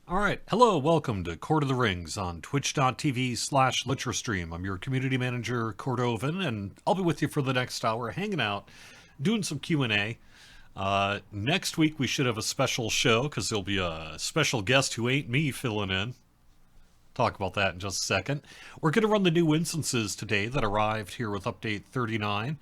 Alright, hello, welcome to Court of the Rings on twitch.tv/LitraStream. I'm your community manager, Cordovan, and I'll be with you for the next hour, hanging out, doing some Q&A. Next week we should have a special show, because there'll be a special guest who ain't me filling in. Talk about that in just a second. We're going to run the new instances today that arrived here with update 39.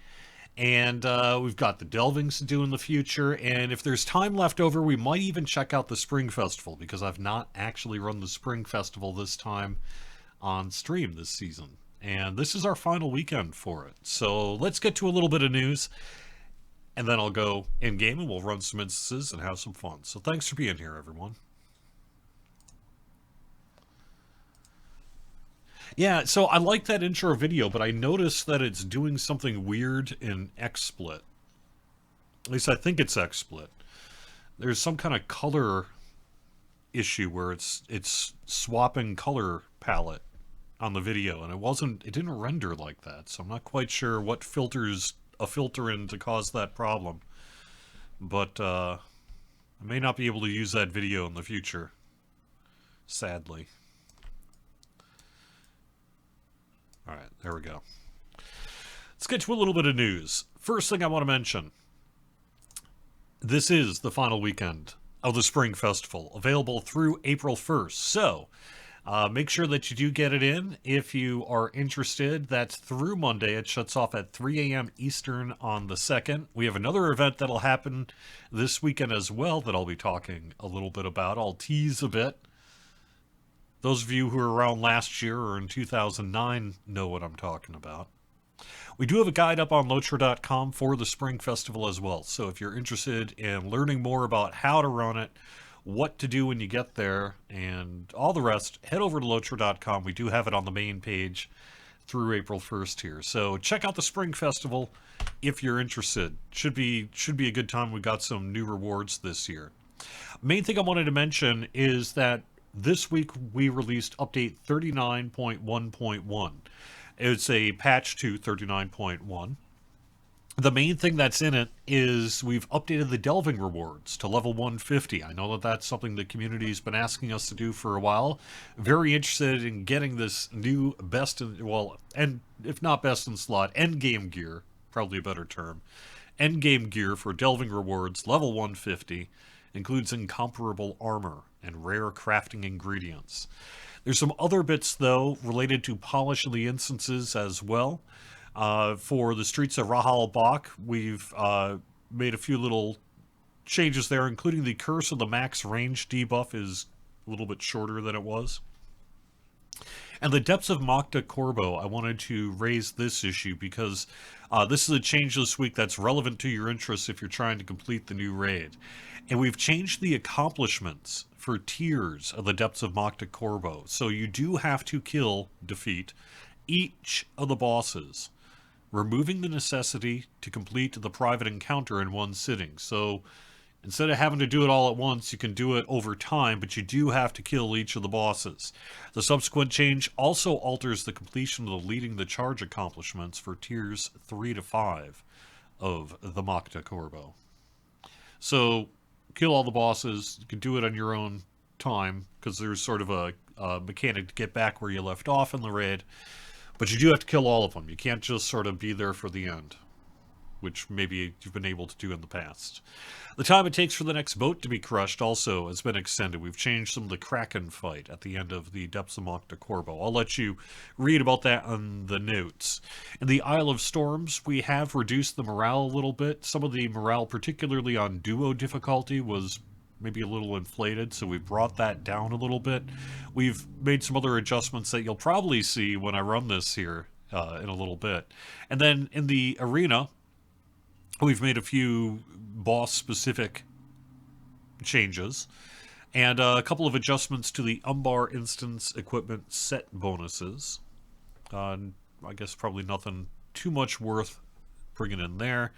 And we've got the delvings to do in the future, and if there's time left over, we might even check out the Spring Festival, because I've not actually run the Spring Festival this time on stream this season. And this is our final weekend for it. So let's get to a little bit of news, and then I'll go in-game and we'll run some instances and have some fun. So thanks for being here, everyone. Yeah, so I like that intro video, but I noticed that it's doing something weird in XSplit. At least I think it's XSplit. There's some kind of color issue where it's swapping color palette on the video, and it didn't render like that, so I'm not quite sure what filters a filter in to cause that problem. But I may not be able to use that video in the future, sadly. Alright, there we go. Let's get to a little bit of news. First thing I want to mention. This is the final weekend of the Spring Festival, available through April 1st. So, make sure that you do get it in if you are interested. That's through Monday. It shuts off at 3 a.m. Eastern on the 2nd. We have another event that'll happen this weekend as well that I'll be talking a little bit about. I'll tease a bit. Those of you who were around last year or in 2009 know what I'm talking about. We do have a guide up on Lotra.com for the Spring Festival as well. So if you're interested in learning more about how to run it, what to do when you get there, and all the rest, head over to Lotra.com. We do have it on the main page through April 1st here. So check out the Spring Festival if you're interested. Should be a good time. We got some new rewards this year. Main thing I wanted to mention is that this week we released update 39.1.1. It's a patch to 39.1. The main thing that's in it is we've updated the delving rewards to level 150. I know that that's something the community's been asking us to do for a while. Very interested in getting this new and if not best in slot, endgame gear, probably a better term. Endgame gear for delving rewards, level 150, includes incomparable armor and rare crafting ingredients. There's some other bits, though, related to polishing the instances as well. For the Streets of Rahal Bach, we've made a few little changes there, including the Curse of the Max Range debuff is a little bit shorter than it was. And the Depths of Mokta Corbo, I wanted to raise this issue because this is a change this week that's relevant to your interests if you're trying to complete the new raid. And we've changed the accomplishments for tiers of the Depths of Mokta Corbo. So you do have to defeat each of the bosses, removing the necessity to complete the private encounter in one sitting. So instead of having to do it all at once, you can do it over time, but you do have to kill each of the bosses. The subsequent change also alters the completion of the Leading the Charge accomplishments for tiers 3 to 5 of the Mokta Corbo. So, kill all the bosses. You can do it on your own time, because there's sort of a mechanic to get back where you left off in the raid. But you do have to kill all of them. You can't just sort of be there for the end, which maybe you've been able to do in the past. The time it takes for the next boat to be crushed also has been extended. We've changed some of the Kraken fight at the end of the Depths of Mokta Corbo. I'll let you read about that on the notes. In the Isle of Storms, we have reduced the morale a little bit. Some of the morale, particularly on duo difficulty, was maybe a little inflated, so we brought that down a little bit. We've made some other adjustments that you'll probably see when I run this here in a little bit. And then in the arena, we've made a few boss-specific changes, and a couple of adjustments to the Umbar instance equipment set bonuses. I guess probably nothing too much worth bringing in there.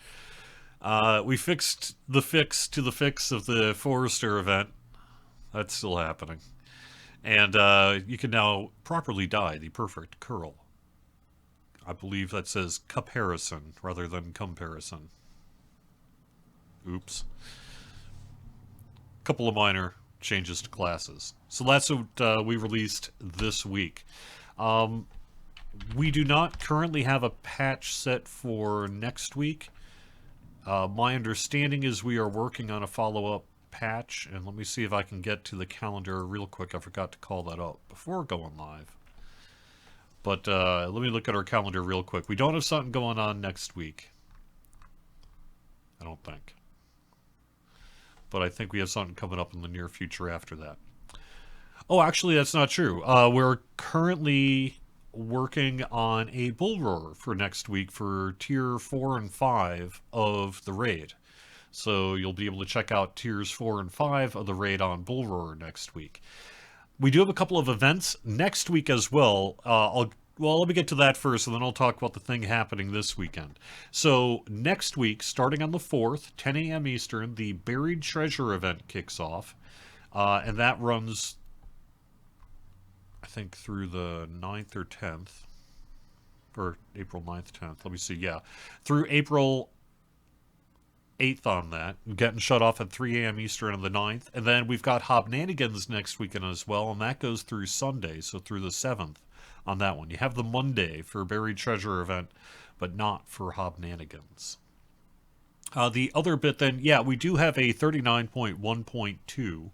We fixed the fix to the fix of the Forester event. That's still happening. And you can now properly dye the perfect curl. I believe that says comparison rather than comparison. Oops. Couple of minor changes to classes. So that's what we released this week. We do not currently have a patch set for next week. My understanding is we are working on a follow-up patch, and let me see if I can get to the calendar real quick. I forgot to call that up before going live. But let me look at our calendar real quick. We don't have something going on next week. I don't think. But I think we have something coming up in the near future after that. Oh, actually, that's not true. We're currently working on a bull roar for next week for tier 4 and 5 of the raid. So you'll be able to check out tiers 4 and 5 of the raid on bull roar next week. We do have a couple of events next week as well. Let me get to that first, and then I'll talk about the thing happening this weekend. So next week, starting on the 4th, 10 a.m. Eastern, the Buried Treasure event kicks off, and that runs, I think, through the 9th or 10th, or April 9th, 10th. Let me see, yeah. Through April 8th on that, getting shut off at 3 a.m. Eastern on the 9th. And then we've got Hobnanigans next weekend as well, and that goes through Sunday, so through the 7th on that one. You have the Monday for Buried Treasure event, but not for Hobnanigans. The other bit then, yeah, we do have a 39.1.2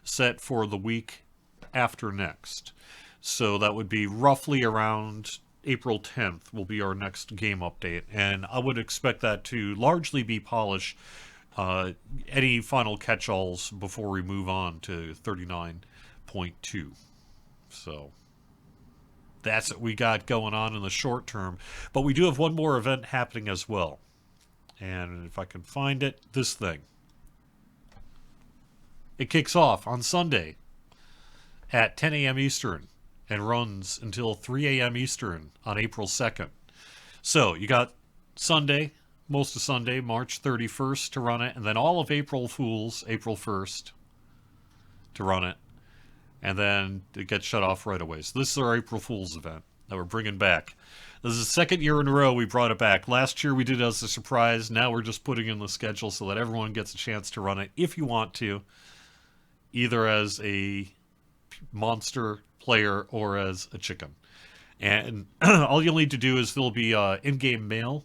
set for the week after next. So that would be roughly around April 10th will be our next game update, and I would expect that to largely be polish any final catch-alls before we move on to 39.2. So that's what we got going on in the short term, but we do have one more event happening as well, and if I can find it, this thing. It kicks off on Sunday at 10 a.m. Eastern and runs until 3 a.m. Eastern on April 2nd. So you got Sunday, most of Sunday, March 31st to run it, and then all of April Fools, April 1st to run it, and then it gets shut off right away. So this is our April Fools event that we're bringing back. This is the second year in a row we brought it back. Last year we did it as a surprise. Now we're just putting in the schedule so that everyone gets a chance to run it if you want to, either as a monster player or as a chicken. And all you'll need to do is there'll be in-game mail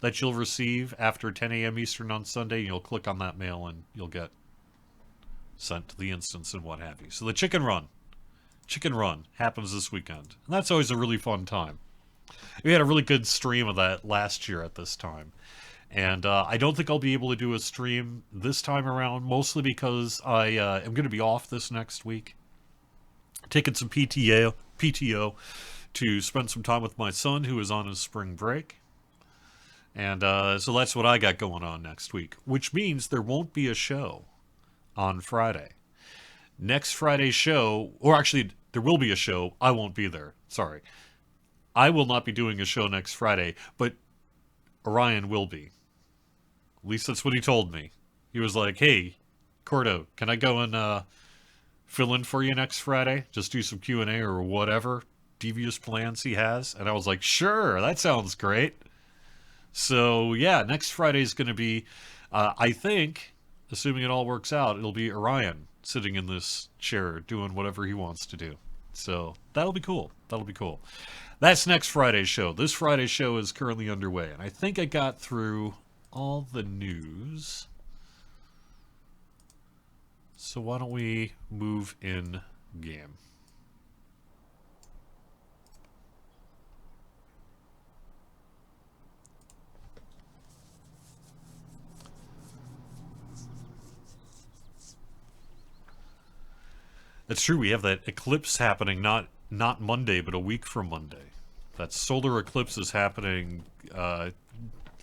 that you'll receive after 10 a.m. Eastern on Sunday. You'll click on that mail and you'll get sent to the instance and what have you. So the Chicken Run happens this weekend. And that's always a really fun time. We had a really good stream of that last year at this time. And I don't think I'll be able to do a stream this time around, mostly because I am going to be off this next week. Taking some PTO to spend some time with my son, who is on his spring break. And so that's what I got going on next week, which means there won't be a show on Friday. Next Friday's show, or actually, there will be a show. I won't be there. Sorry. I will not be doing a show next Friday, but Orion will be. At least that's what he told me. He was like, hey, Cordo, can I go and fill in for you next Friday? Just do some Q&A or whatever devious plans he has. And I was like, sure, that sounds great. So, yeah, next Friday is going to be, I think, assuming it all works out, it'll be Orion sitting in this chair doing whatever he wants to do. So, that'll be cool. That'll be cool. That's next Friday's show. This Friday's show is currently underway. And I think I got through all the news. So why don't we move in game? It's true, we have that eclipse happening not Monday, but a week from Monday. That solar eclipse is happening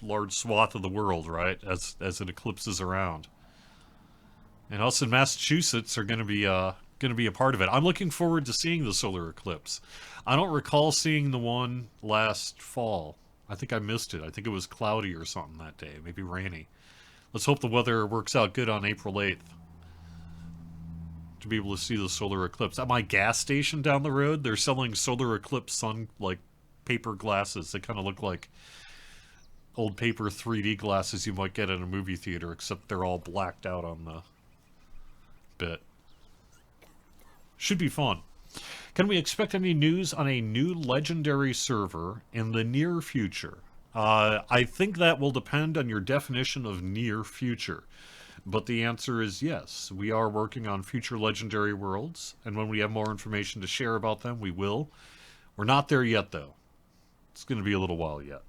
large swath of the world, right? As it eclipses around. And us in Massachusetts are going to be a part of it. I'm looking forward to seeing the solar eclipse. I don't recall seeing the one last fall. I think I missed it. I think it was cloudy or something that day, maybe rainy. Let's hope the weather works out good on April 8th to be able to see the solar eclipse. At my gas station down the road, they're selling solar eclipse sun paper glasses. They kind of look like old paper 3D glasses you might get in a movie theater, except they're all blacked out on the bit. Should be fun. Can we expect any news on a new legendary server in the near future? I think that will depend on your definition of near future. But the answer is yes. We are working on future legendary worlds, and when we have more information to share about them, we will. We're not there yet, though. It's going to be a little while yet.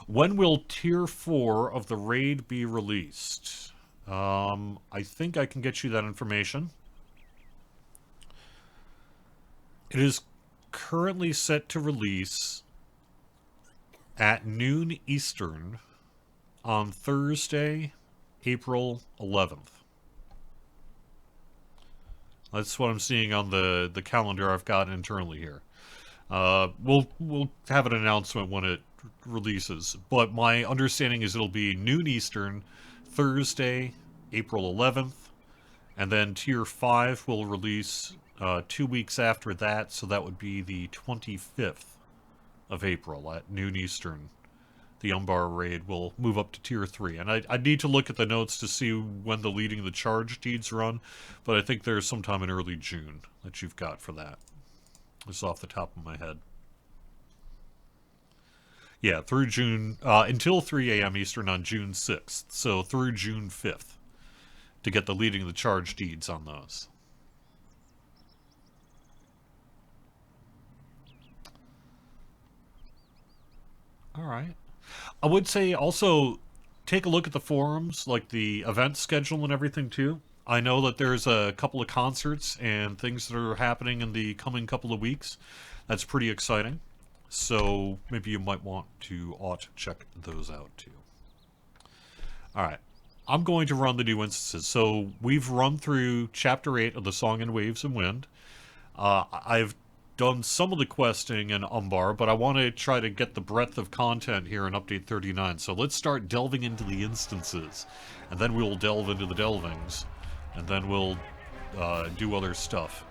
When will Tier 4 of the raid be released? I think I can get you that information. It is currently set to release at noon Eastern on Thursday, April 11th. That's what I'm seeing on the calendar I've got internally here. We'll have an announcement when it releases, but my understanding is it'll be noon Eastern, Thursday, April 11th, and then Tier 5 will release 2 weeks after that, so that would be the 25th of April at noon Eastern. The Umbar raid will move up to Tier 3. And I need to look at the notes to see when the Leading the Charge deeds run, but I think there's sometime in early June that you've got for that. Just off the top of my head. Yeah, through June, until 3 a.m. Eastern on June 6th, so through June 5th, to get the Leading the Charge deeds on those. Alright. I would say also take a look at the forums, like the event schedule and everything too. I know that there's a couple of concerts and things that are happening in the coming couple of weeks. That's pretty exciting. So maybe you might ought to check those out too. Alright. I'm going to run the new instances. So we've run through Chapter 8 of the Song in Waves and Wind. I've done some of the questing in Umbar, but I want to try to get the breadth of content here in Update 39. So let's start delving into the instances, and then we'll delve into the delvings, and then we'll do other stuff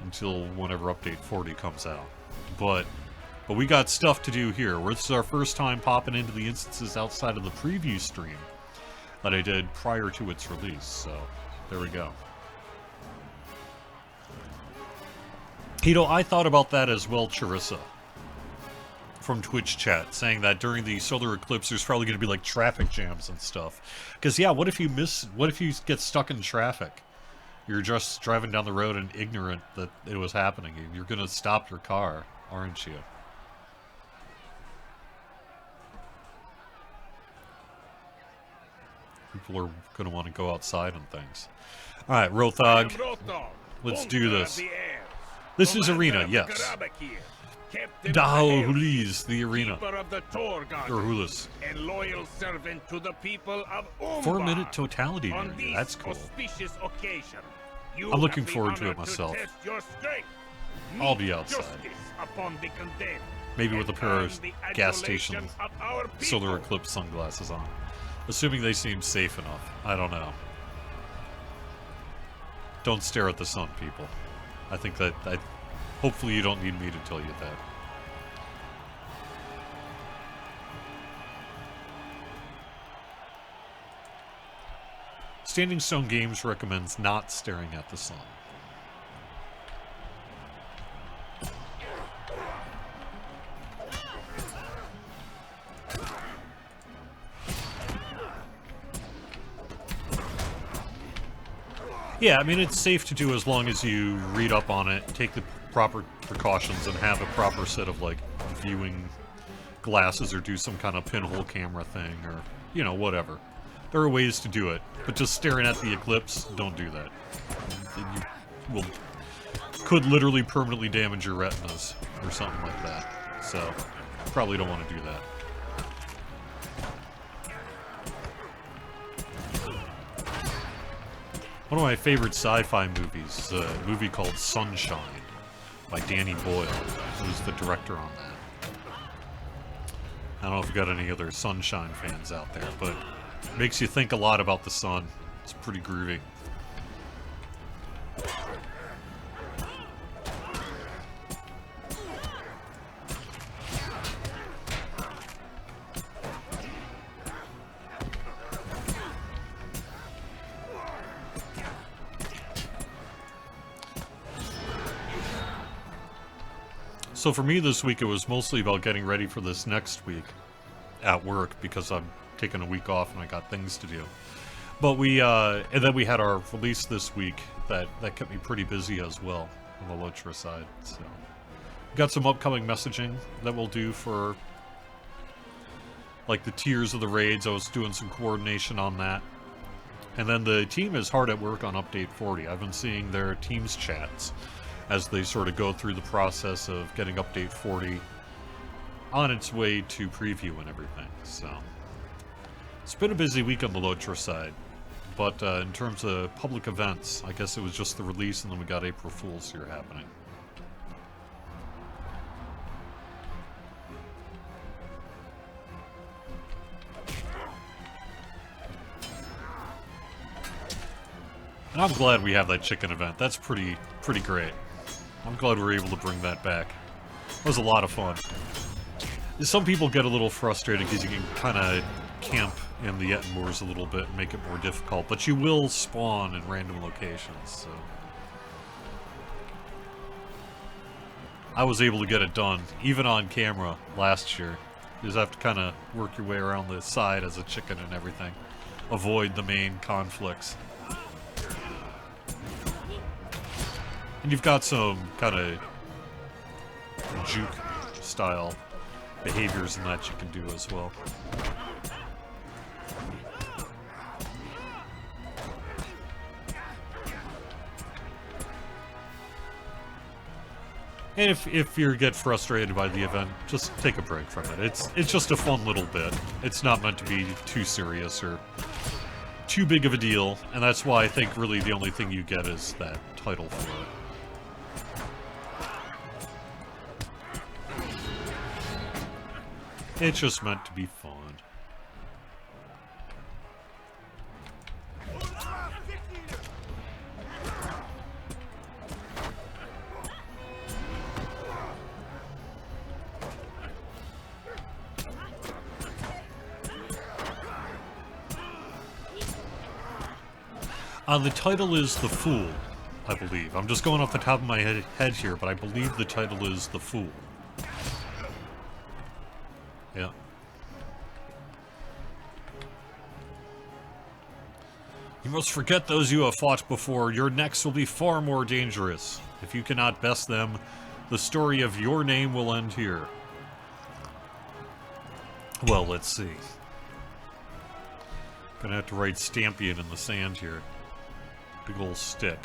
until whenever Update 40 comes out. But we got stuff to do here. This is our first time popping into the instances outside of the preview stream that I did prior to its release, so there we go. You know, I thought about that as well, Charissa, from Twitch chat, saying that during the solar eclipse there's probably going to be like traffic jams and stuff. Because yeah, what if you get stuck in traffic? You're just driving down the road and ignorant that it was happening. You're going to stop your car, aren't you? People are going to want to go outside and things. Alright, Rothog, let's do this. This is Arena, yes. Dahulis, the Arena. Or Hulis. 4-minute totality interview, that's cool. I'm looking forward to it myself. I'll be outside. Maybe with a pair of gas station solar eclipse sunglasses on. Assuming they seem safe enough. I don't know. Don't stare at the sun, people. I think that... hopefully you don't need me to tell you that. Standing Stone Games recommends not staring at the sun. Yeah, I mean, it's safe to do as long as you read up on it, take the proper precautions, and have a proper set of, like, viewing glasses or do some kind of pinhole camera thing or, you know, whatever. There are ways to do it, but just staring at the eclipse, don't do that. You could literally permanently damage your retinas or something like that. So, probably don't want to do that. One of my favorite sci-fi movies is a movie called Sunshine by Danny Boyle, who's the director on that. I don't know if you got any other Sunshine fans out there, but it makes you think a lot about the sun. It's pretty groovy. So for me this week, it was mostly about getting ready for this next week at work because I'm taking a week off and I got things to do. But and then we had our release this week that kept me pretty busy as well on the Lotra side. So, got some upcoming messaging that we'll do for like the tiers of the raids. I was doing some coordination on that. And then the team is hard at work on Update 40. I've been seeing their Teams chats as they sort of go through the process of getting Update 40 on its way to preview and everything. So, it's been a busy week on the Lotra side. But in terms of public events, I guess it was just the release and then we got April Fool's here happening. And I'm glad we have that chicken event. That's pretty great. I'm glad we're able to bring that back. It was a lot of fun. Some people get a little frustrated because you can kind of camp in the Ettenmoors a little bit and make it more difficult, but you will spawn in random locations, so... I was able to get it done, even on camera, last year. You just have to kind of work your way around the side as a chicken and everything. Avoid the main conflicts. And you've got some kind of juke-style behaviors in that you can do as well. And if you get frustrated by the event, just take a break from it. It's just a fun little bit. It's not meant to be too serious or too big of a deal, and that's why I think really the only thing you get is that title for it. It's just meant to be fun. The title is The Fool, I believe. I'm just going off the top of my head here, but I believe the title is The Fool. Yeah. You must forget those you have fought before. Your next will be far more dangerous. If you cannot best them, the story of your name will end here. Well, let's see. Gonna have to write Stampion in the sand here. Big ol' stick.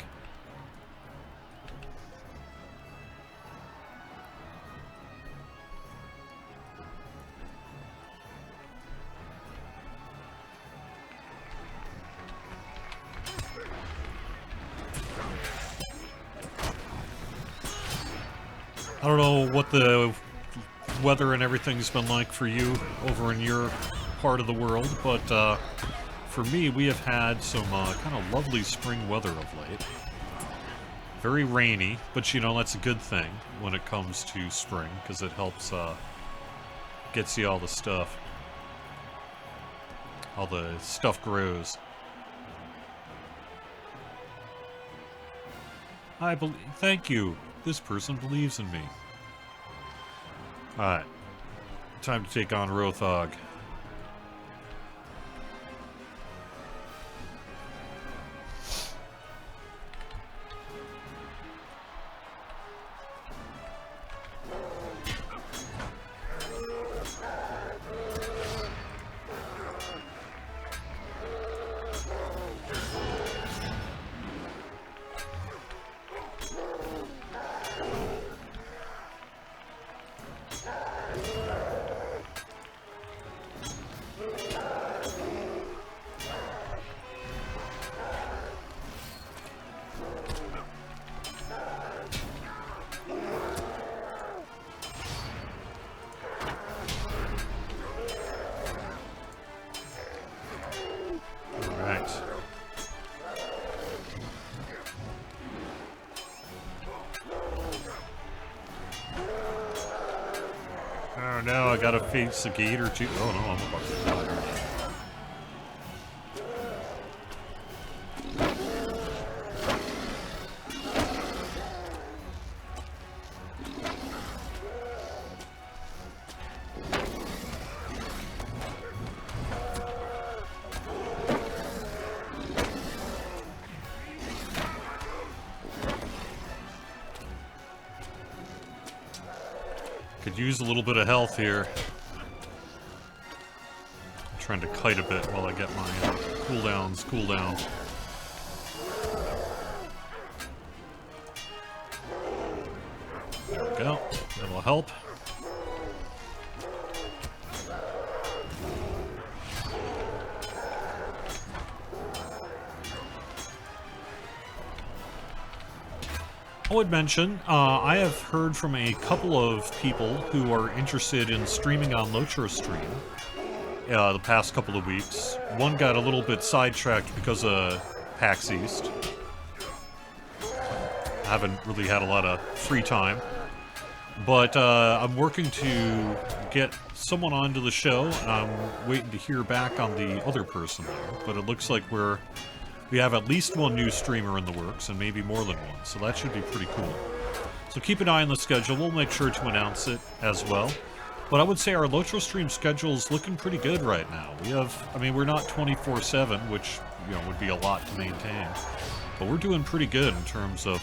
I don't know what the weather and everything's been like for you over in your part of the world, but for me, we have had some kind of lovely spring weather of late. Very rainy, but you know, that's a good thing when it comes to spring, because it helps, gets you all the stuff. All the stuff grows. Thank you. This person believes in me. Alright. Time to take on Rothog. Oh no, I gotta face a gate or two. Oh no, I'm about to die. Could use a little bit of health here. I'm trying to kite a bit while I get my cooldowns cool down. There we go. That'll help. I would mention, I have heard from a couple of people who are interested in streaming on LotroStream the past couple of weeks. One got a little bit sidetracked because of PAX East. I haven't really had a lot of free time. But I'm working to get someone onto the show, and I'm waiting to hear back on the other person there. But it looks like we have at least one new streamer in the works, and maybe more than one, so that should be pretty cool. So keep an eye on the schedule. We'll make sure to announce it as well. But I would say our LotroStream schedule is looking pretty good right now. We're not 24/7, which, would be a lot to maintain. But we're doing pretty good in terms of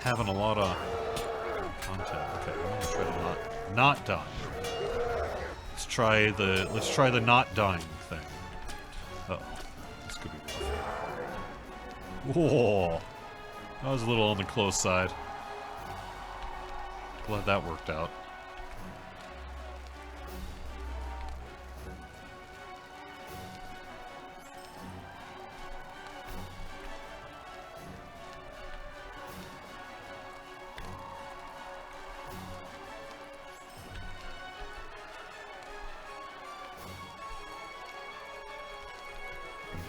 having a lot of content. Okay, I'm gonna try to not die. Let's try the not dying thing. Uh-oh. This could be rough. Whoa. That was a little on the close side. Glad that worked out.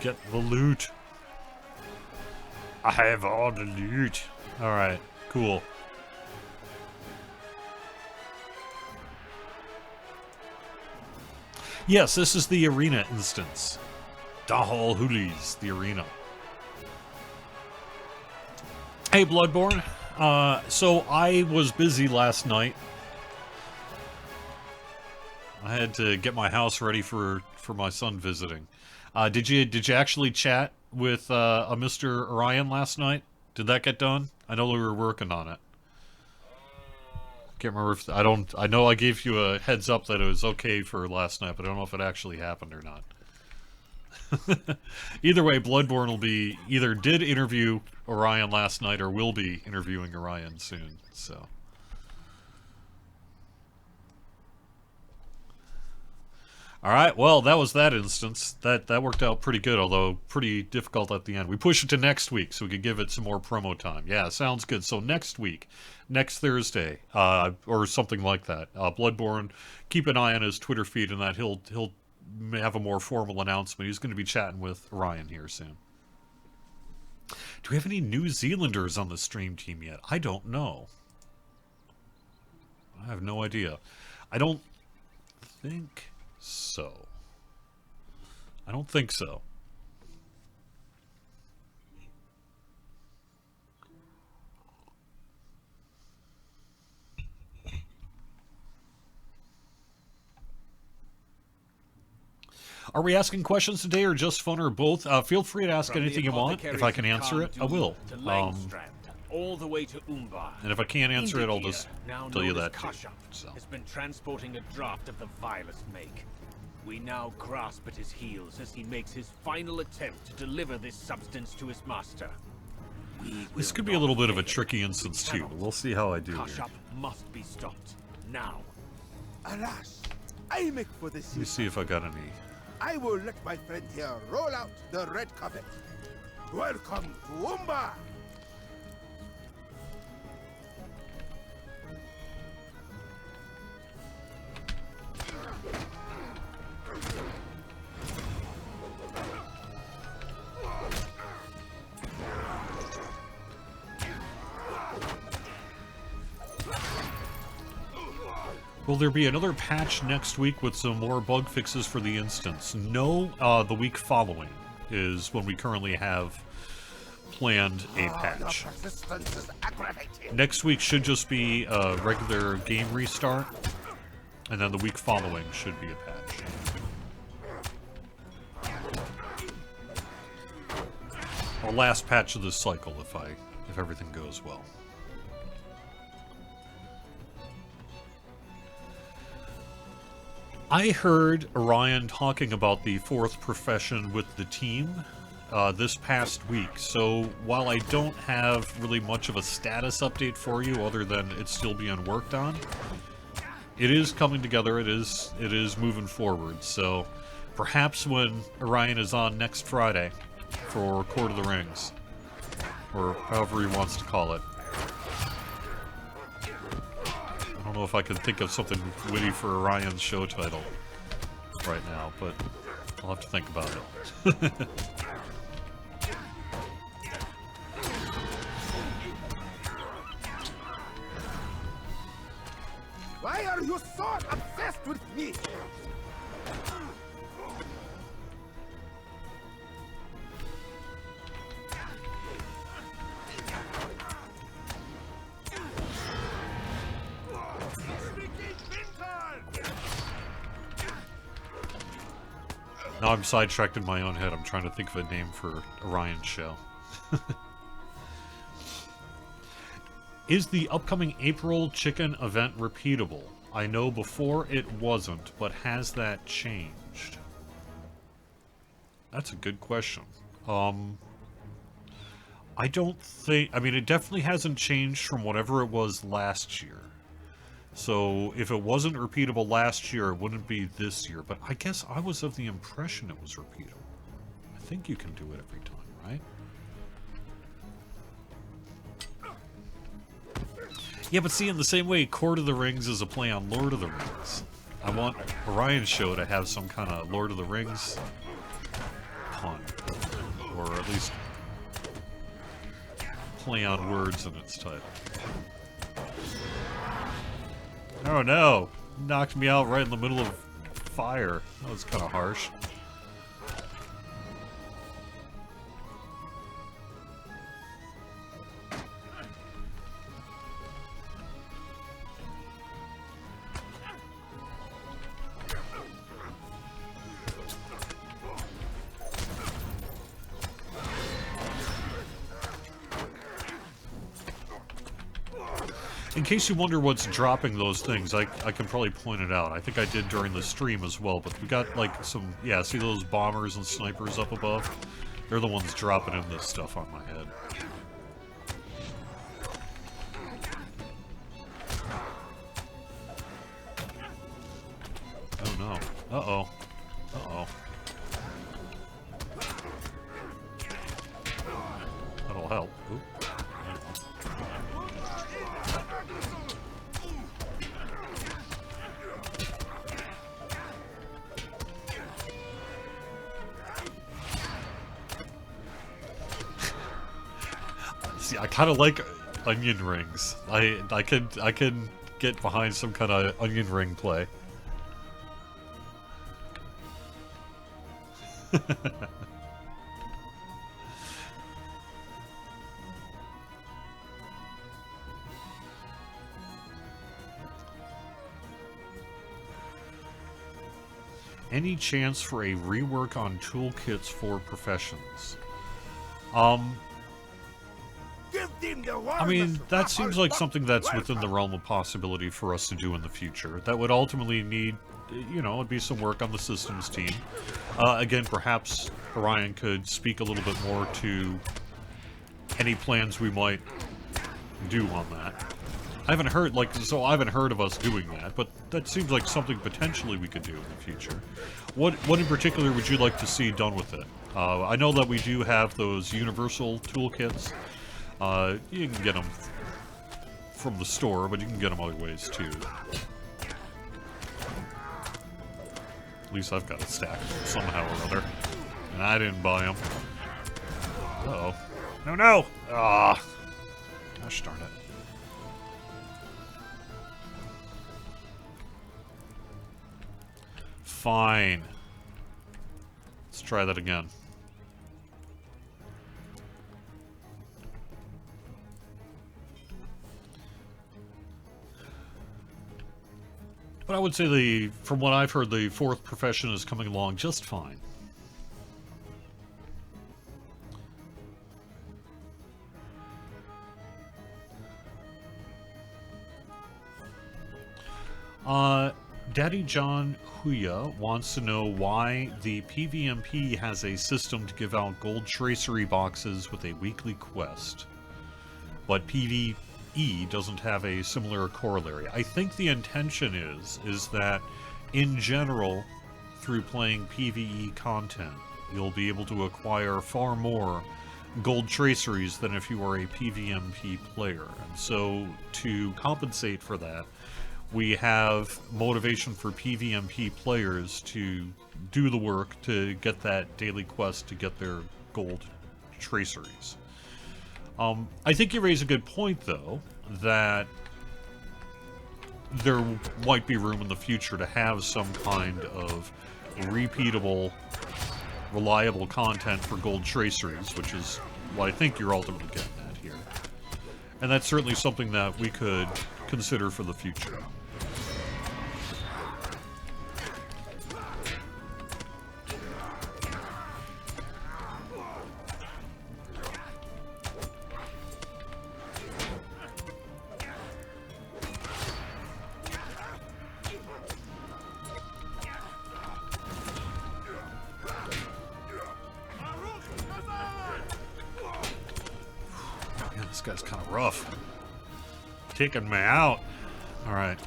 Get the loot. I have all the loot. Alright, cool. Yes, this is the arena instance. Dahal Hulis, the arena. Hey, Bloodborne. So I was busy last night. I had to get my house ready for my son visiting. Did you actually chat with a Mr. Orion last night? Did that get done? I know we were working on it. Can't remember if I know I gave you a heads up that it was okay for last night, but I don't know if it actually happened or not. Either way, Bloodborne will be either did interview Orion last night or will be interviewing Orion soon. So. Alright, well, that was that instance. That worked out pretty good, although pretty difficult at the end. We pushed it to next week so we could give it some more promo time. Yeah, sounds good. So next week, next Thursday, or something like that, Bloodborne, keep an eye on his Twitter feed and that he'll have a more formal announcement. He's going to be chatting with Orion here soon. Do we have any New Zealanders on the stream team yet? I don't know. I have no idea. I don't think so. I don't think so. Are we asking questions today or just fun or both? Feel free to ask anything you want. If I can answer it, I will. All the way to Umbar. And if I can't answer it, I'll just tell you that too. So. Has been transporting a draft of the vilest make. We now grasp at his heels as he makes his final attempt to deliver this substance to his master. This could be a little bit of a tricky instance too. We'll see how I do here. Kashyap must be stopped now. Alas, I make for this. Let me see if I got any. I will let my friend here roll out the red carpet. Welcome to Umbar. Will there be another patch next week with some more bug fixes for the instance? No, the week following is when we currently have planned a patch. Next week should just be a regular game restart, and then the week following should be a patch. Our last patch of this cycle, if everything goes well. I heard Orion talking about the fourth profession with the team this past week, so while I don't have really much of a status update for you other than it's still being worked on, it is coming together, it is moving forward, so perhaps when Orion is on next Friday for Court of the Rings, or however he wants to call it. I don't know if I can think of something witty for Orion's show title right now, but I'll have to think about it. Why are you so obsessed with me? Now I'm sidetracked in my own head. I'm trying to think of a name for Orion's show. Is the upcoming April chicken event repeatable? I know before it wasn't, but has that changed? That's a good question. I don't think... I mean, it definitely hasn't changed from whatever it was last year. So, if it wasn't repeatable last year, it wouldn't be this year. But I guess I was of the impression it was repeatable. I think you can do it every time, right? Yeah, but see, in the same way, Court of the Rings is a play on Lord of the Rings. I want Orion's show to have some kind of Lord of the Rings pun. Or at least play on words in its title. Oh no! Knocked me out right in the middle of fire. That was kind of harsh. In case you wonder what's dropping those things, I can probably point it out. I think I did during the stream as well, but we got like some, yeah, see those bombers and snipers up above? They're the ones dropping in this stuff on my head. Oh no. Uh-oh. Uh-oh. That'll help. Oop. See, I kind of like onion rings. I can get behind some kind of onion ring play. Any chance for a rework on toolkits for professions? I mean, that seems like something that's within the realm of possibility for us to do in the future. That would ultimately need, you know, it'd be some work on the systems team. Again, perhaps Orion could speak a little bit more to any plans we might do on that. I haven't heard, I haven't heard of us doing that, but that seems like something potentially we could do in the future. What in particular would you like to see done with it? I know that we do have those universal toolkits. You can get them from the store, but you can get them other ways too. At least I've got a stack of them somehow or other. And I didn't buy them. Uh-oh. No, no! Ah! Gosh darn it. Fine. Let's try that again. But I would say from what I've heard, the fourth profession is coming along just fine. Daddy John Huya wants to know why the PVMP has a system to give out gold tracery boxes with a weekly quest, but PvE doesn't have a similar corollary. I think the intention is that, in general, through playing PvE content, you'll be able to acquire far more gold traceries than if you were a PVMP player. And so, to compensate for that, we have motivation for PVMP players to do the work to get that daily quest to get their gold traceries. I think you raise a good point, though, that there might be room in the future to have some kind of repeatable, reliable content for gold traceries, which is what I think you're ultimately getting at here. And that's certainly something that we could consider for the future. Man, this guy's kind of rough. Taking me out. Alright.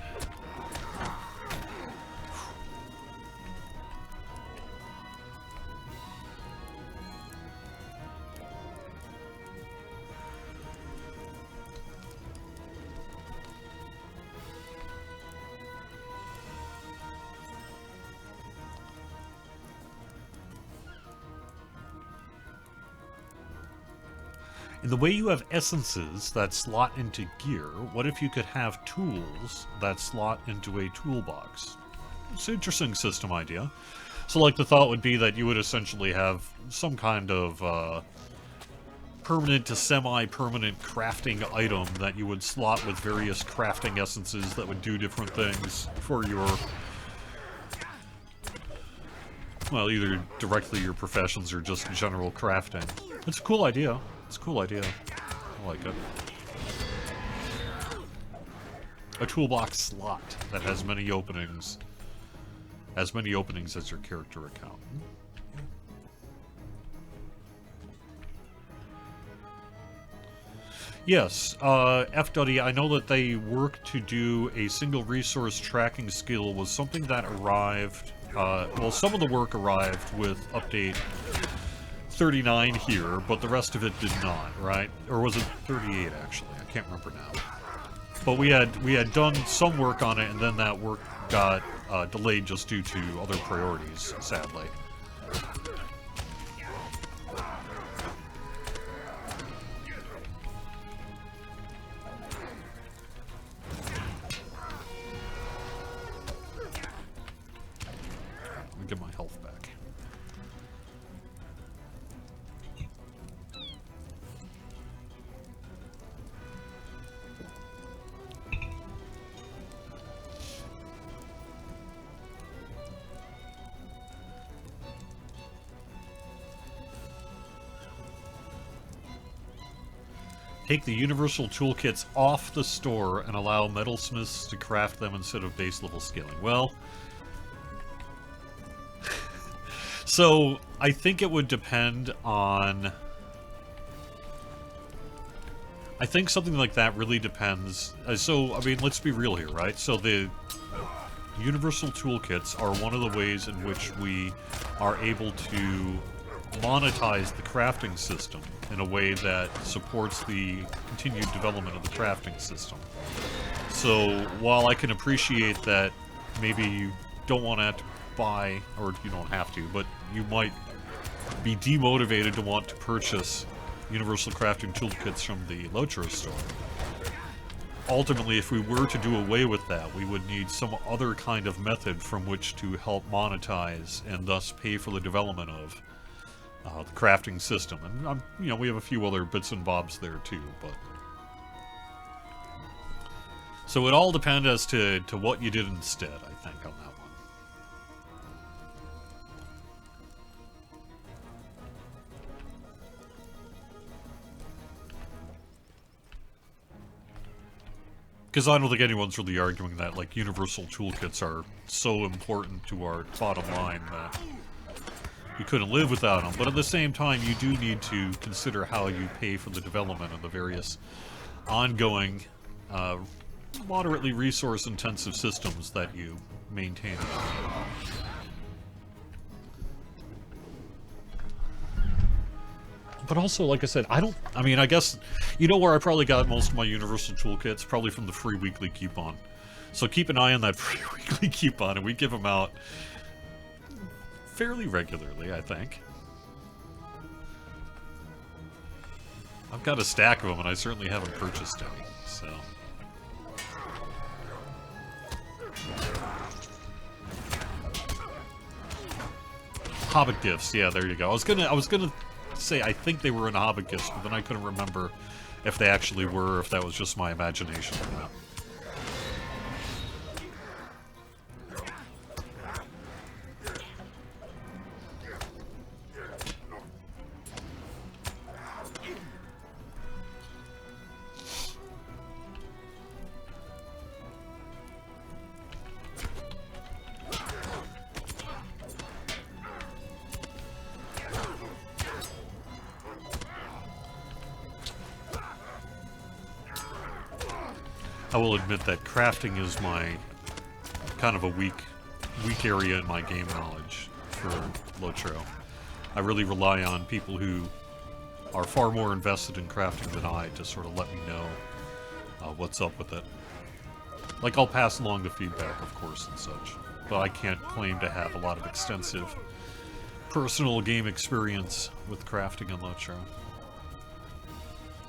In the way you have essences that slot into gear, what if you could have tools that slot into a toolbox? It's an interesting system idea. So, like, the thought would be that you would essentially have some kind of permanent to semi-permanent crafting item that you would slot with various crafting essences that would do different things for your, well, either directly your professions or just general crafting. It's a cool idea. It's a cool idea. I like it. A toolbox slot that has many openings. As many openings as your character account. Yes, FW, I know that they work to do a single resource tracking skill was something that arrived, well, some of the work arrived with update 39 here, but the rest of it did not, right? Or was it 38, actually? I can't remember now. But we had done some work on it, and then that work got delayed just due to other priorities, sadly. Let me get my health back. Take the universal toolkits off the store and allow metalsmiths to craft them instead of base level scaling. Well, so I think it would depend on... I think something like that really depends. So, I mean, let's be real here, right? So the universal toolkits are one of the ways in which we are able to monetize the crafting system in a way that supports the continued development of the crafting system. So while I can appreciate that maybe you don't want to have to buy, or you don't have to, but you might be demotivated to want to purchase universal crafting toolkits from the Lotro store. Ultimately, if we were to do away with that, we would need some other kind of method from which to help monetize and thus pay for the development of the crafting system. And, you know, we have a few other bits and bobs there too, but... So it all depends as to what you did instead, I think, on that one. Because I don't think anyone's really arguing that, like, universal toolkits are so important to our bottom line that we couldn't live without them. But at the same time, you do need to consider how you pay for the development of the various ongoing, moderately resource-intensive systems that you maintain. But also, like I said, I mean, I guess, you know where I probably got most of my universal toolkits? Probably from the free weekly coupon. So keep an eye on that free weekly coupon, and we give them out fairly regularly, I think. I've got a stack of them, and I certainly haven't purchased any, so... Hobbit gifts, yeah, there you go. I was gonna say I think they were in Hobbit gifts, but then I couldn't remember if they actually were, or if that was just my imagination. You know? I will admit that crafting is my kind of a weak area in my game knowledge for Lotro. I really rely on people who are far more invested in crafting than I to sort of let me know what's up with it. Like, I'll pass along the feedback, of course, and such, but I can't claim to have a lot of extensive personal game experience with crafting in Lotro.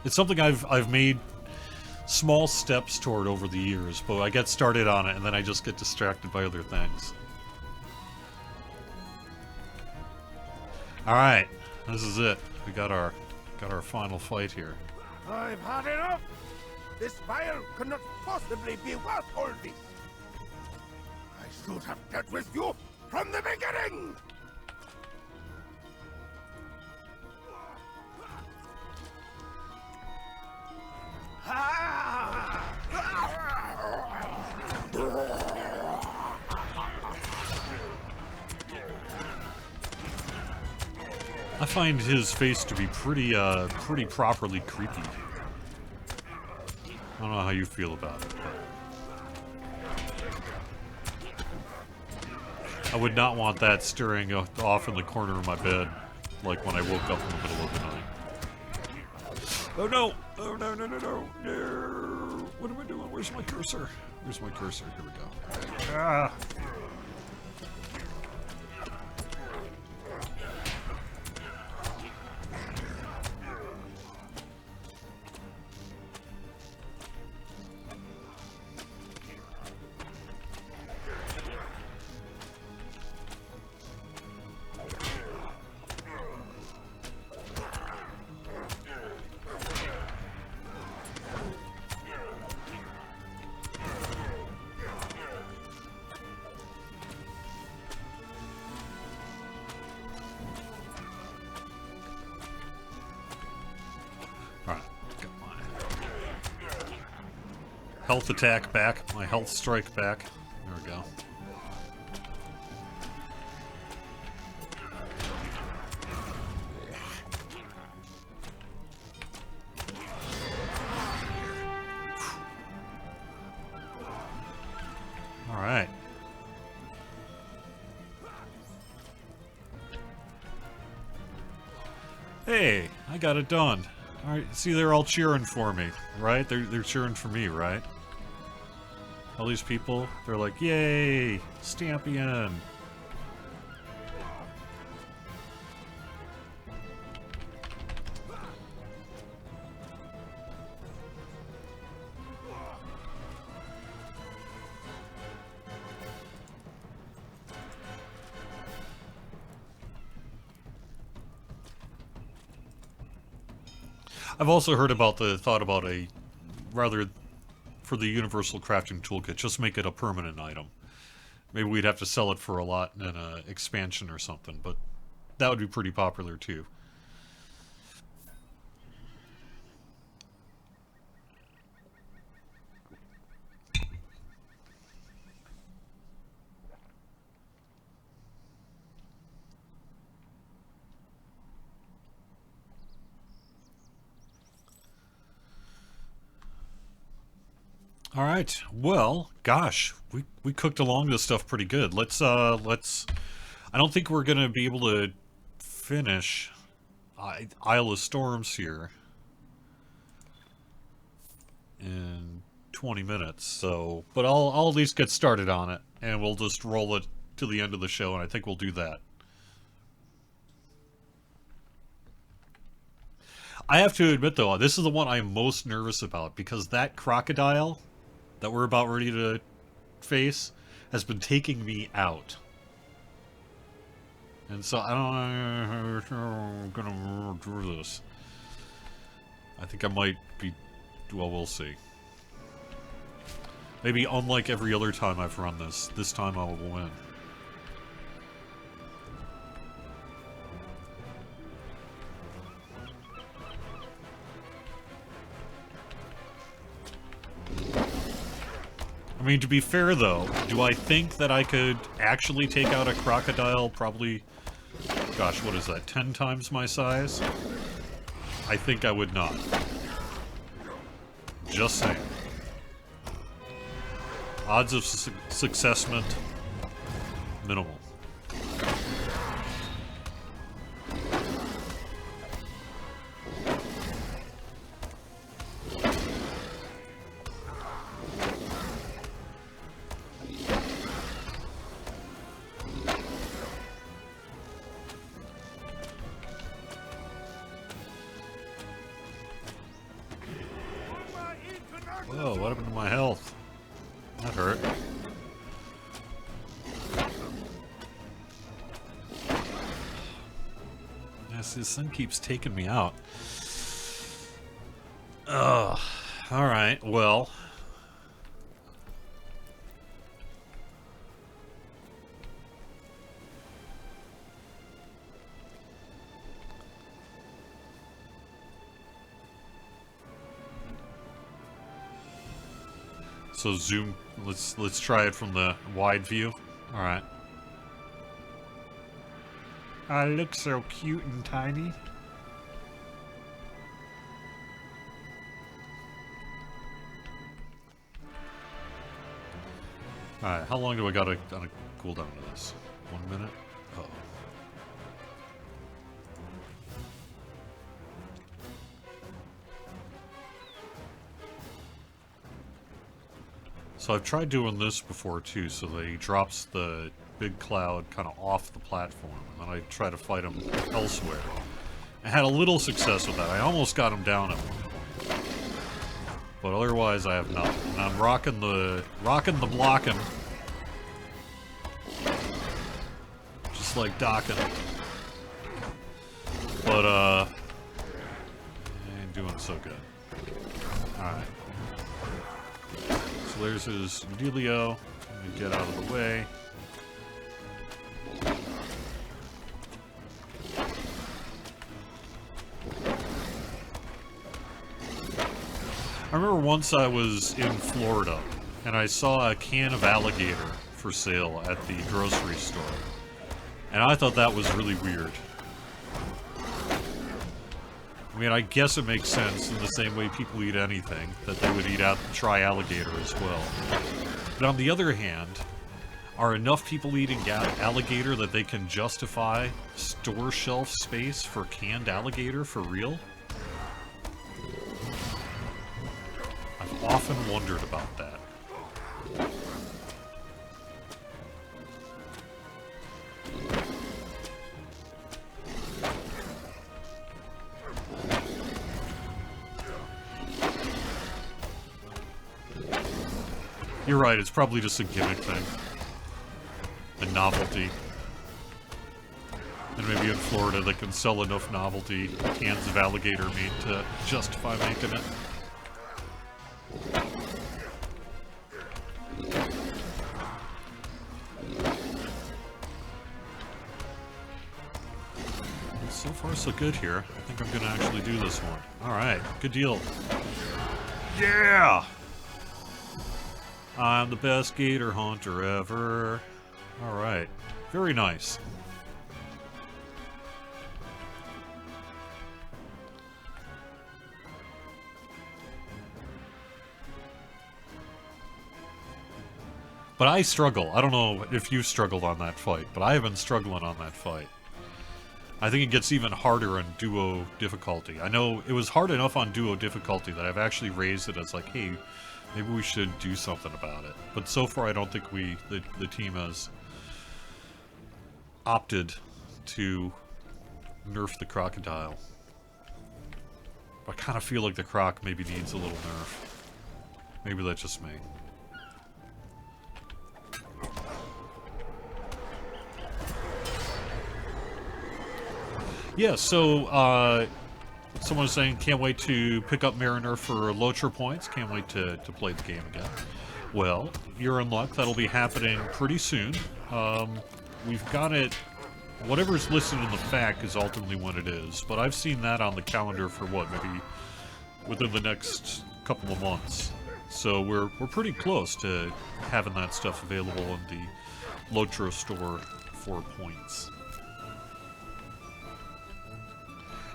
It's something I've made small steps toward over the years, but I get started on it and then I just get distracted by other things. Alright, this is it. We got our final fight here. I've had enough! This fire cannot possibly be worth all this! I should have dealt with you from the beginning! I find his face to be pretty properly creepy. I don't know how you feel about it, but I would not want that staring off in the corner of my bed, like when I woke up in the middle of the night. Oh no! Oh no, no, no, no! No! What am I doing? Where's my cursor? Where's my cursor? Here we go. Ah! Health attack back, my health strike back. There we go. All right. Hey, I got it done. All right, see, they're all cheering for me, right? They're cheering for me, right? All these people, they're like, yay, Stampion. I've also heard about thought about a rather for the universal crafting toolkit, just make it a permanent item. Maybe we'd have to sell it for a lot in an expansion or something, but that would be pretty popular too. All right. Well, gosh, we cooked along this stuff pretty good. Let's. I don't think we're gonna be able to finish Isle of Storms here in 20 minutes. So, but I'll at least get started on it, and we'll just roll it to the end of the show, and I think we'll do that. I have to admit, though, this is the one I'm most nervous about, because that crocodile that we're about ready to face has been taking me out. And so I don't I'm gonna do this. I think I might be, well, we'll see. Maybe unlike every other time I've run this time I will win. I mean, to be fair, though, do I think that I could actually take out a crocodile probably, gosh, what is that, 10 times my size? I think I would not. Just saying. Odds of successment, minimal. Whoa, what happened to my health? That hurt. Yes, this thing keeps taking me out. Ugh. Alright, well. So zoom, let's try it from the wide view. All right. I look so cute and tiny. All right, how long do I got on a cooldown to this? 1 minute? Uh-oh. So I've tried doing this before too, so that he drops the big cloud kind of off the platform, and then I try to fight him elsewhere. I had a little success with that. I almost got him down at one point. But otherwise I have not. And I'm rocking the blocking. Just like docking. But ain't doing so good. Alright. So there's his dealio. Let me get out of the way. I remember once I was in Florida and I saw a can of alligator for sale at the grocery store. And I thought that was really weird. I mean, I guess it makes sense in the same way people eat anything, that they would try alligator as well. But on the other hand, are enough people eating alligator that they can justify store shelf space for canned alligator for real? I've often wondered about that. You're right, it's probably just a gimmick thing. A novelty. And maybe in Florida they can sell enough novelty cans of alligator meat to justify making it. So far so good here. I think I'm gonna actually do this one. Alright, good deal. Yeah! I'm the best gator hunter ever. Alright. Very nice. But I struggle. I don't know if you struggled on that fight, but I have been struggling on that fight. I think it gets even harder in duo difficulty. I know it was hard enough on duo difficulty that I've actually raised it as like, hey, maybe we should do something about it. But so far I don't think the team has opted to nerf the crocodile. I kind of feel like the croc maybe needs a little nerf. Maybe that's just me. Yeah, so, someone was saying, can't wait to pick up Mariner for Locher points. Can't wait to play the game again. Well, you're in luck. That'll be happening pretty soon. We've got it... Whatever's listed in the FAQ is ultimately when it is. But I've seen that on the calendar for what, maybe within the next couple of months. So we're pretty close to having that stuff available in the Locher store for points.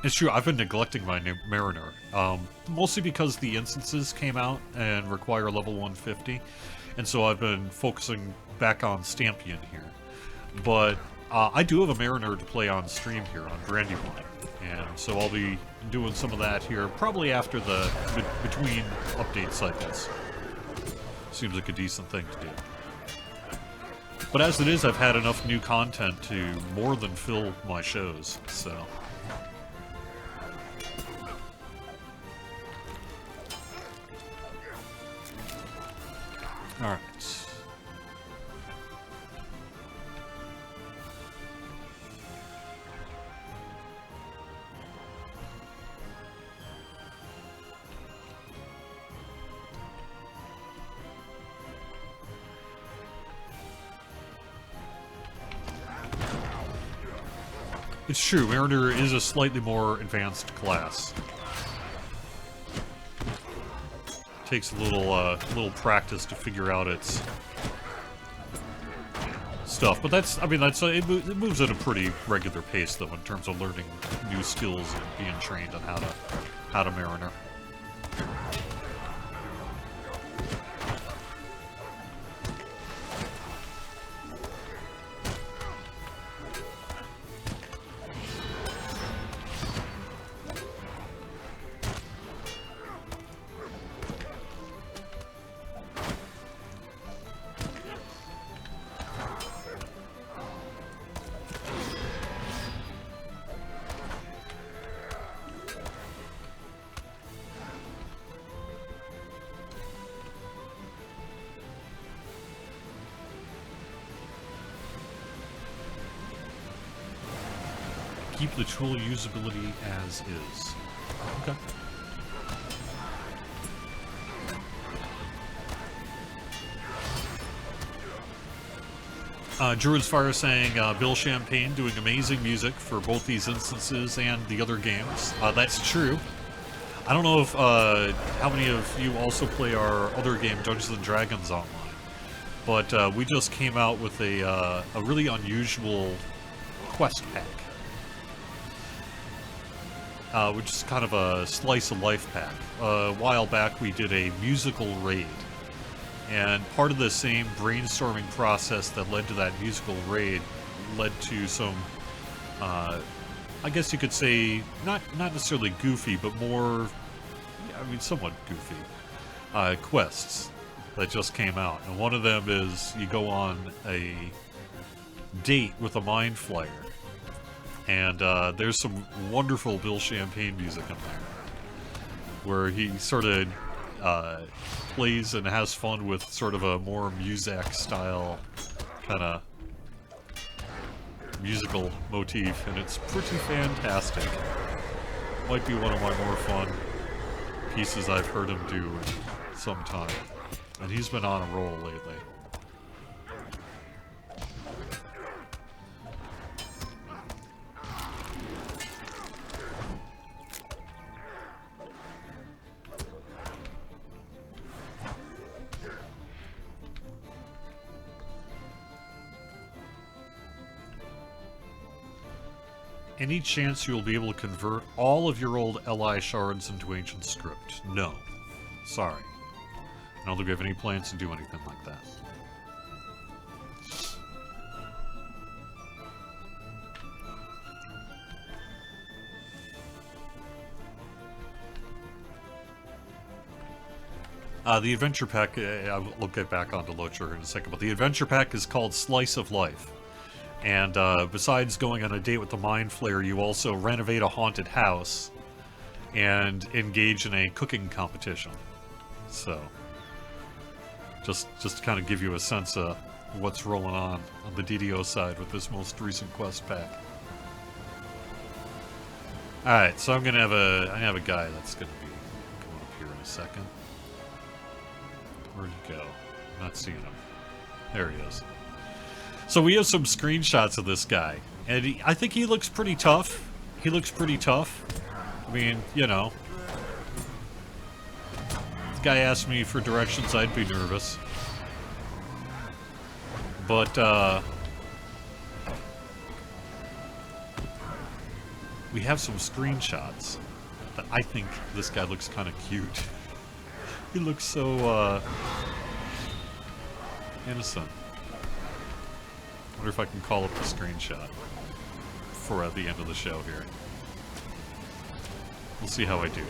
It's true, I've been neglecting my Mariner, mostly because the instances came out and require level 150, and so I've been focusing back on Stampion here. But I do have a Mariner to play on stream here on Brandywine, and so I'll be doing some of that here, probably after the between update cycles. Seems like a decent thing to do. But as it is, I've had enough new content to more than fill my shows, so... Alright. It's true, Mariner is a slightly more advanced class. Takes a little practice to figure out its stuff, but that's, I mean, it moves at a pretty regular pace though in terms of learning new skills and being trained on how to Mariner. Keep the tool usability as is. Okay. Druid's Fire saying, Bill Champagne doing amazing music for both these instances and the other games. That's true. I don't know if how many of you also play our other game, Dungeons & Dragons Online, but we just came out with a really unusual quest pack. Which is kind of a slice of life pack. A while back we did a musical raid, and part of the same brainstorming process that led to that musical raid led to some, I guess you could say, not necessarily goofy, but more, I mean, somewhat goofy, quests that just came out. And one of them is you go on a date with a Mind Flayer. And there's some wonderful Bill Champagne music in there, where he sort of plays and has fun with sort of a more Muzak style kind of musical motif, and it's pretty fantastic. Might be one of my more fun pieces I've heard him do in some time, and he's been on a roll lately. Any chance you will be able to convert all of your old LI shards into ancient script? No. Sorry. I don't think we have any plans to do anything like that. The adventure pack, we'll get back onto Locher in a second, but the adventure pack is called Slice of Life. And besides going on a date with the Mind Flayer, you also renovate a haunted house and engage in a cooking competition. So, just to kind of give you a sense of what's rolling on the DDO side with this most recent quest pack. Alright, so I have a guy that's going to be coming up here in a second. Where'd he go? I'm not seeing him. There he is. So we have some screenshots of this guy, and I think he looks pretty tough. He looks pretty tough. I mean, you know. This guy asked me for directions, I'd be nervous. But, we have some screenshots that I think this guy looks kind of cute. He looks so, innocent. I wonder if I can call up the screenshot for the end of the show here. We'll see how I do.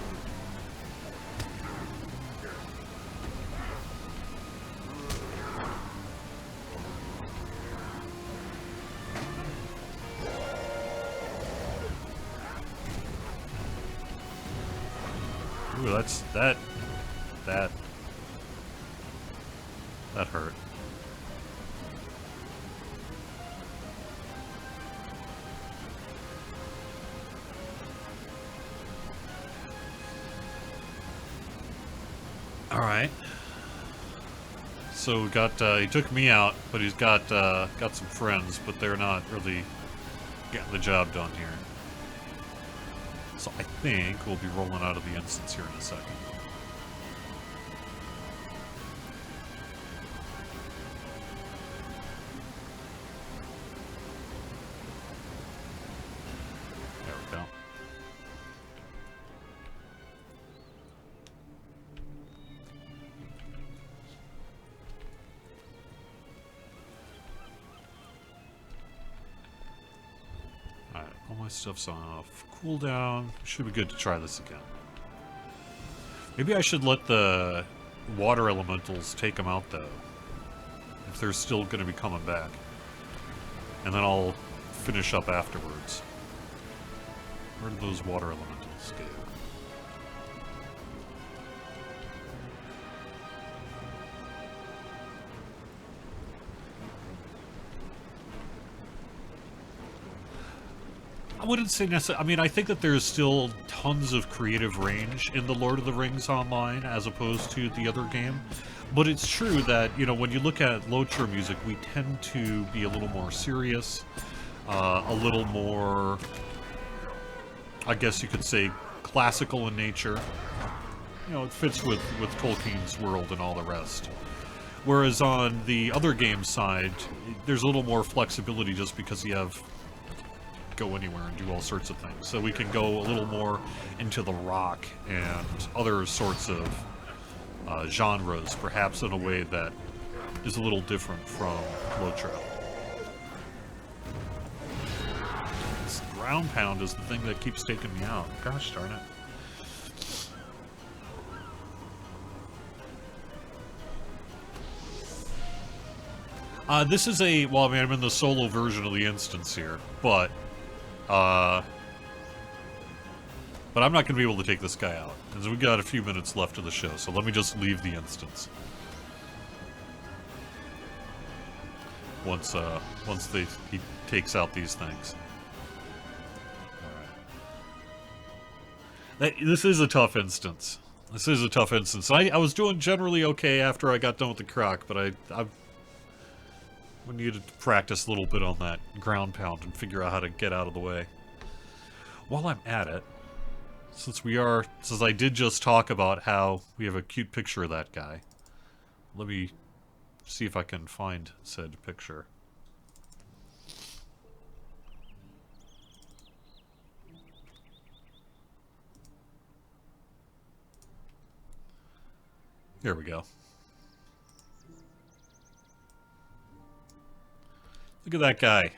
Ooh, that hurt. All right. So we got he took me out, but he's got some friends, but they're not really getting the job done here. So I think we'll be rolling out of the instance here in a second. There we go. Alright, all my stuff's off cooldown. Should be good to try this again. Maybe I should let the water elementals take them out, though. If they're still going to be coming back. And then I'll finish up afterwards. Where did those water elementals go? I wouldn't say necessarily. I mean, I think that there's still tons of creative range in the Lord of the Rings Online as opposed to the other game. But it's true that, you know, when you look at Locher music, we tend to be a little more serious, a little more, I guess you could say, classical in nature. You know, it fits with Tolkien's world and all the rest. Whereas on the other game side, there's a little more flexibility just because you have go anywhere and do all sorts of things. So we can go a little more into the rock and other sorts of genres, perhaps in a way that is a little different from Locher. This ground pound is the thing that keeps taking me out. Gosh darn it. This is a, well, I mean, I'm in the solo version of the instance here, but I'm not going to be able to take this guy out. And so we've got a few minutes left of the show, so let me just leave the instance. Once he takes out these things. Alright. This is a tough instance. This is a tough instance. I was doing generally okay after I got done with the croc, but I needed to practice a little bit on that ground pound and figure out how to get out of the way. While I'm at it, since I did just talk about how we have a cute picture of that guy, let me see if I can find said picture. Here we go. Look at that guy.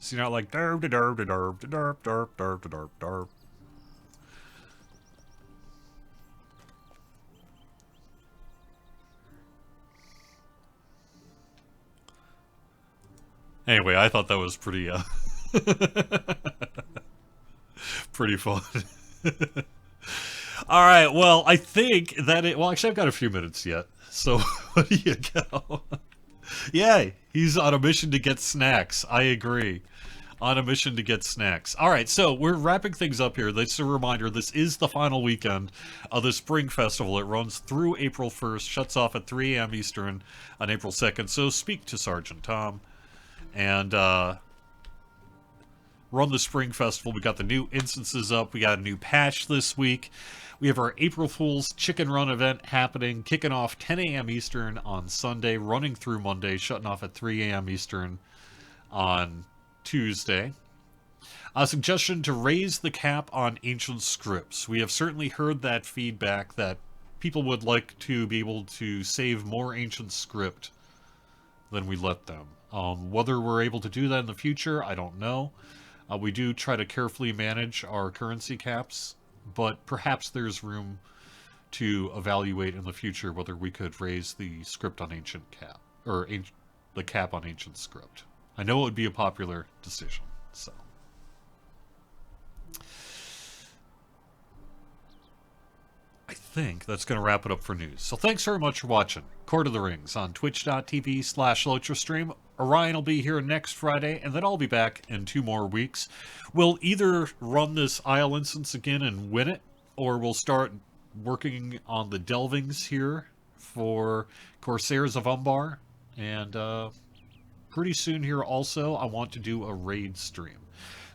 Is he not like derp de derp de derp de derp derp derp de derp derp? Anyway, I thought that was pretty, pretty fun. All right, well, I think that well, actually, I've got a few minutes yet. So, what do you go? Yeah, he's on a mission to get snacks. I agree. On a mission to get snacks. All right, so we're wrapping things up here. This is a reminder, this is the final weekend of the Spring Festival. It runs through April 1st, shuts off at 3 a.m. Eastern on April 2nd. So speak to Sergeant Tom and run the Spring Festival. We got the new instances up. We got a new patch this week. We have our April Fool's Chicken Run event happening, kicking off 10 a.m. Eastern on Sunday, running through Monday, shutting off at 3 a.m. Eastern on Tuesday. A suggestion to raise the cap on ancient scripts. We have certainly heard that feedback that people would like to be able to save more ancient script than we let them. Whether we're able to do that in the future, I don't know. We do try to carefully manage our currency caps, but perhaps there's room to evaluate in the future whether we could raise the script on ancient cap, or the cap on ancient script. I know it would be a popular decision, so. I think that's going to wrap it up for news. So thanks very much for watching. Court of the Rings on twitch.tv/LotraStream. Orion will be here next Friday, and then I'll be back in 2 more weeks. We'll either run this Isle instance again and win it, or we'll start working on the delvings here for Corsairs of Umbar. And pretty soon here also, I want to do a raid stream.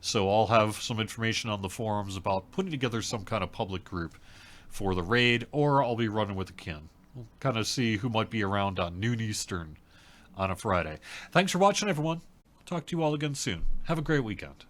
So I'll have some information on the forums about putting together some kind of public group for the raid, or I'll be running with a kin. We'll kind of see who might be around on noon Eastern on a Friday. Thanks for watching, everyone. I'll talk to you all again soon. Have a great weekend.